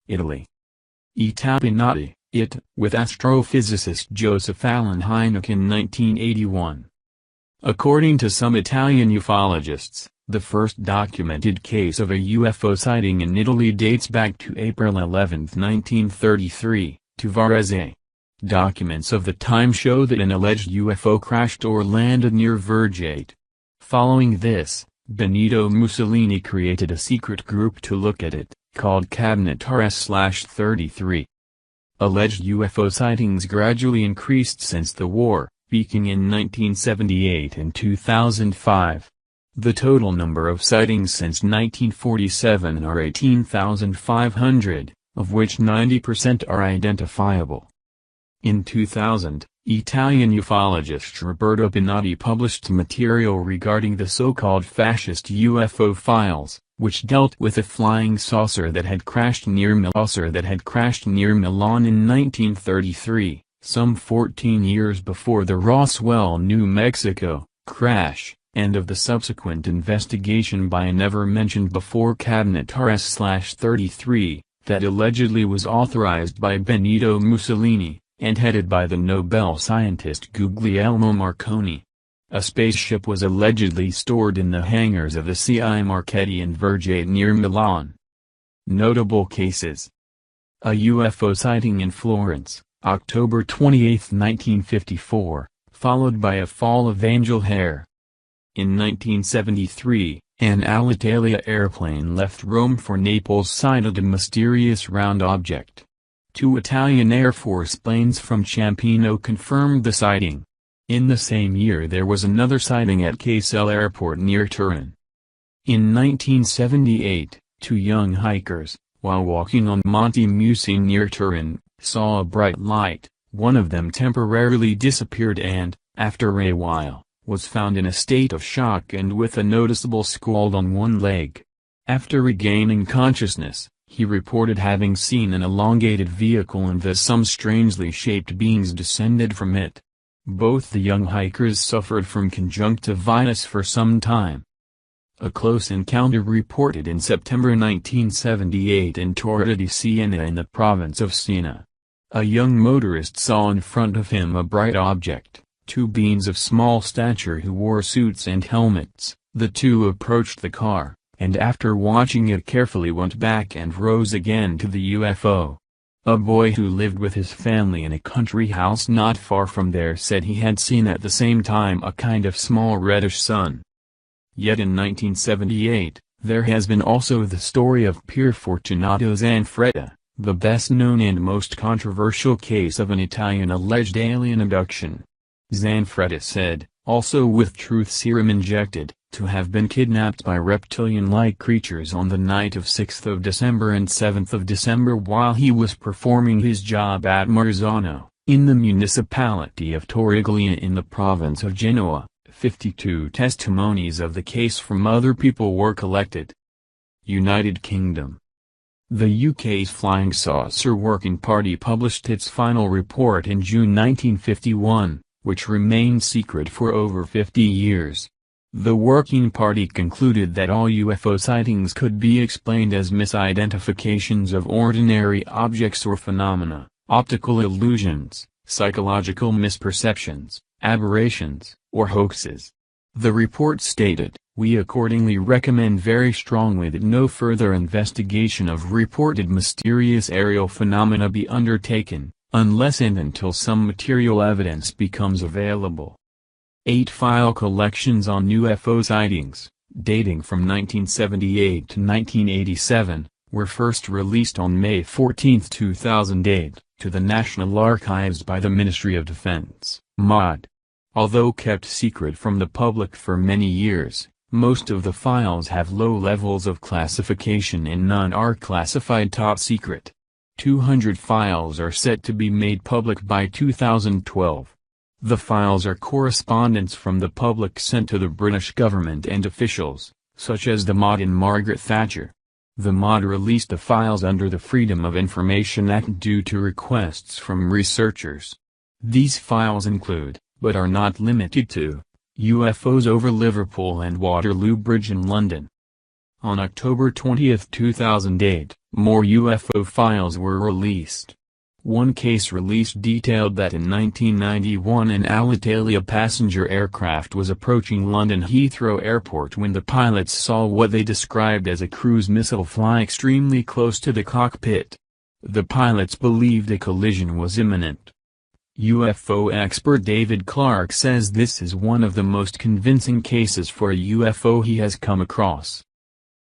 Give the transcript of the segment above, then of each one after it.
Italy. I Tapinati, it, with astrophysicist Joseph Allen Hynek in 1981. According to some Italian ufologists, the first documented case of a UFO sighting in Italy dates back to April 11, 1933, to Varese. Documents of the time show that an alleged UFO crashed or landed near Vergate. Following this, Benito Mussolini created a secret group to look at it, called Cabinet RS-33. Alleged UFO sightings gradually increased since the war, peaking in 1978 and 2005. The total number of sightings since 1947 are 18,500, of which 90% are identifiable. In 2000, Italian ufologist Roberto Pinati published material regarding the so-called fascist UFO files, which dealt with a flying saucer that had crashed near Milan in 1933, some 14 years before the Roswell, New Mexico, crash, and of the subsequent investigation by a never-mentioned-before Cabinet RS-33, that allegedly was authorized by Benito Mussolini, and headed by the Nobel scientist Guglielmo Marconi. A spaceship was allegedly stored in the hangars of the CI Marchetti in Vergate near Milan. Notable cases: a UFO sighting in Florence, October 28, 1954, followed by a fall of angel hair. In 1973, an Alitalia airplane left Rome for Naples sighted a mysterious round object. 2 Italian Air Force planes from Ciampino confirmed the sighting. In the same year there was another sighting at Caselle Airport near Turin. In 1978, 2 young hikers, while walking on Monte Musi near Turin, saw a bright light. One of them temporarily disappeared and, after a while, was found in a state of shock and with a noticeable scald on one leg. After regaining consciousness, he reported having seen an elongated vehicle and that some strangely shaped beings descended from it. Both the young hikers suffered from conjunctivitis for some time. A close encounter reported in September 1978 in Torre di Siena in the province of Siena. A young motorist saw in front of him a bright object. 2 beings of small stature who wore suits and helmets. The 2 approached the car, and after watching it carefully went back and rose again to the UFO. A boy who lived with his family in a country house not far from there said he had seen at the same time a kind of small reddish sun. Yet in 1978, there has been also the story of Pier Fortunato Zanfretta, the best known and most controversial case of an Italian alleged alien abduction. Zanfretta said, also with truth serum injected, to have been kidnapped by reptilian-like creatures on the night of 6th of December and 7th of December while he was performing his job at Marzano, in the municipality of Torriglia in the province of Genoa. 52 testimonies of the case from other people were collected. United Kingdom. The UK's Flying Saucer Working Party published its final report in June 1951. Which remained secret for over 50 years. The Working Party concluded that all UFO sightings could be explained as misidentifications of ordinary objects or phenomena, optical illusions, psychological misperceptions, aberrations, or hoaxes. The report stated, "We accordingly recommend very strongly that no further investigation of reported mysterious aerial phenomena be undertaken, unless and until some material evidence becomes available." 8 file collections on UFO sightings, dating from 1978 to 1987, were first released on May 14, 2008, to the National Archives by the Ministry of Defense, MOD. Although kept secret from the public for many years, most of the files have low levels of classification and none are classified top secret. 200 files are set to be made public by 2012. The files are correspondence from the public sent to the British government and officials, such as the MOD and Margaret Thatcher. The MOD released the files under the Freedom of Information Act due to requests from researchers. These files include, but are not limited to, UFOs over Liverpool and Waterloo Bridge in London. On October 20, 2008, More UFO files were released. One case release detailed that in 1991 an Alitalia passenger aircraft was approaching London Heathrow Airport when the pilots saw what they described as a cruise missile fly extremely close to the cockpit. The pilots believed a collision was imminent. UFO expert David Clark says this is one of the most convincing cases for a UFO he has come across.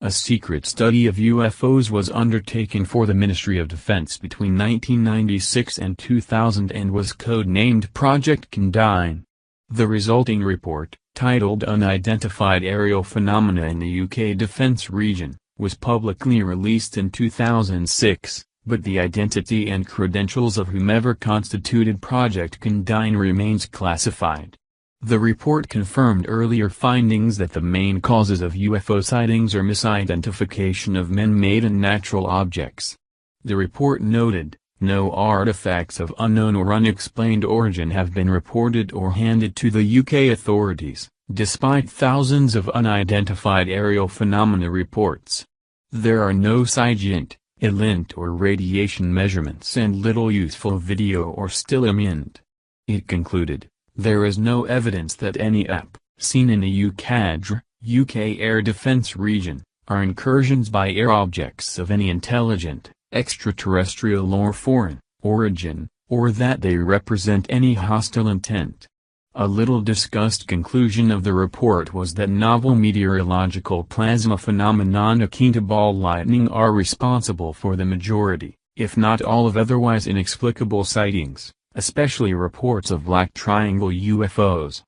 A secret study of UFOs was undertaken for the Ministry of Defense between 1996 and 2000 and was code-named Project Condign. The resulting report, titled Unidentified Aerial Phenomena in the UK Defence Region, was publicly released in 2006, but the identity and credentials of whomever constituted Project Condign remains classified. The report confirmed earlier findings that the main causes of UFO sightings are misidentification of man-made and natural objects. The report noted, no artifacts of unknown or unexplained origin have been reported or handed to the UK authorities, despite thousands of unidentified aerial phenomena reports. There are no SIGINT, ELINT or radiation measurements and little useful video or still image. It concluded, there is no evidence that any UAP, seen in the UKADR, UK Air Defence Region, are incursions by air objects of any intelligent, extraterrestrial or foreign, origin, or that they represent any hostile intent. A little discussed conclusion of the report was that novel meteorological plasma phenomenon akin to ball lightning are responsible for the majority, if not all of otherwise inexplicable sightings, especially reports of black triangle UFOs.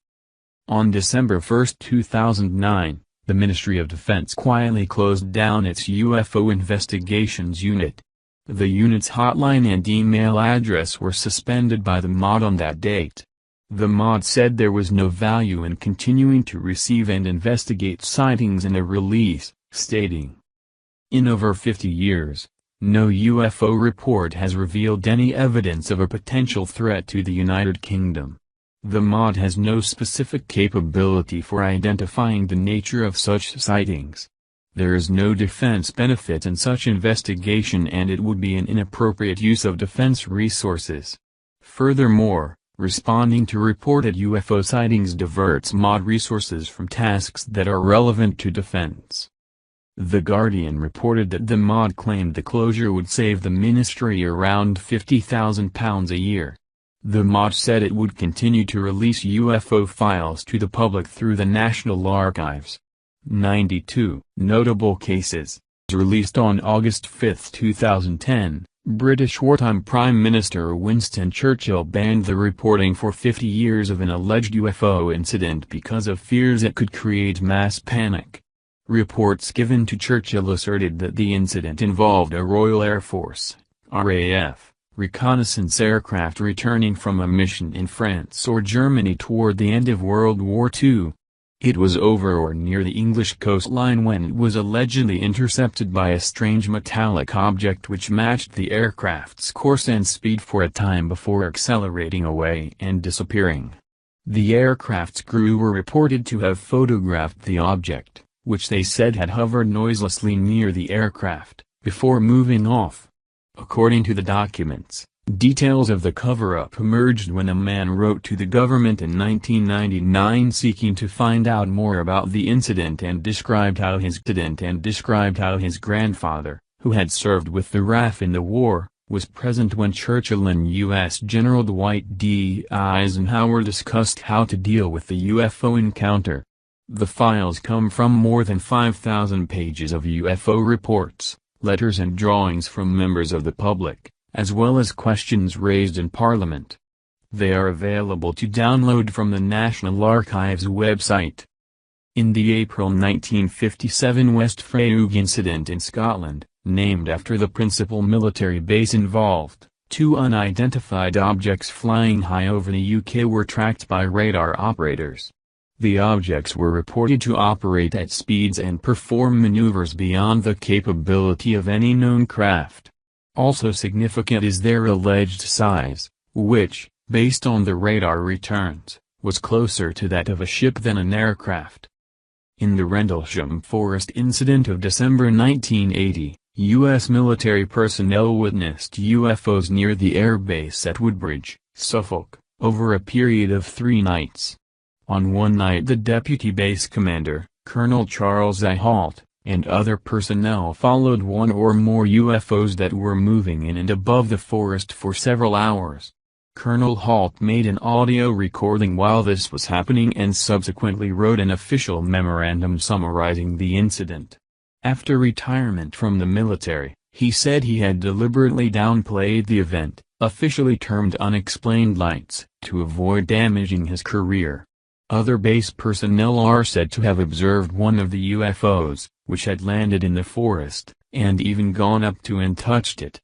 On December 1, 2009, the Ministry of Defense quietly closed down its UFO investigations unit. The unit's hotline and email address were suspended by the MOD on that date. The MOD said there was no value in continuing to receive and investigate sightings in a release, stating, in over 50 years, no UFO report has revealed any evidence of a potential threat to the United Kingdom. The MOD has no specific capability for identifying the nature of such sightings. There is no defense benefit in such investigation and it would be an inappropriate use of defense resources. Furthermore, responding to reported UFO sightings diverts MOD resources from tasks that are relevant to defense. The Guardian reported that the MOD claimed the closure would save the ministry around £50,000 a year. The MOD said it would continue to release UFO files to the public through the National Archives. 92 Notable cases. Released on August 5, 2010, British wartime Prime Minister Winston Churchill banned the reporting for 50 years of an alleged UFO incident because of fears it could create mass panic. Reports given to Churchill asserted that the incident involved a Royal Air Force (RAF) reconnaissance aircraft returning from a mission in France or Germany toward the end of World War II. It was over or near the English coastline when it was allegedly intercepted by a strange metallic object which matched the aircraft's course and speed for a time before accelerating away and disappearing. The aircraft's crew were reported to have photographed the object, which they said had hovered noiselessly near the aircraft, before moving off. According to the documents, details of the cover-up emerged when a man wrote to the government in 1999 seeking to find out more about the incident and described how his grandfather, who had served with the RAF in the war, was present when Churchill and U.S. General Dwight D. Eisenhower discussed how to deal with the UFO encounter. The files come from more than 5,000 pages of UFO reports, letters and drawings from members of the public, as well as questions raised in Parliament. They are available to download from the National Archives website. In the April 1957 West Freyug incident in Scotland, named after the principal military base involved, two unidentified objects flying high over the UK were tracked by radar operators. The objects were reported to operate at speeds and perform maneuvers beyond the capability of any known craft. Also significant is their alleged size, which, based on the radar returns, was closer to that of a ship than an aircraft. In the Rendlesham Forest incident of December 1980, U.S. military personnel witnessed UFOs near the airbase at Woodbridge, Suffolk, over a period of 3 nights. On one night the deputy base commander, Colonel Charles I. Halt, and other personnel followed one or more UFOs that were moving in and above the forest for several hours. Colonel Halt made an audio recording while this was happening and subsequently wrote an official memorandum summarizing the incident. After retirement from the military, he said he had deliberately downplayed the event, officially termed unexplained lights, to avoid damaging his career. Other base personnel are said to have observed one of the UFOs, which had landed in the forest, and even gone up to and touched it.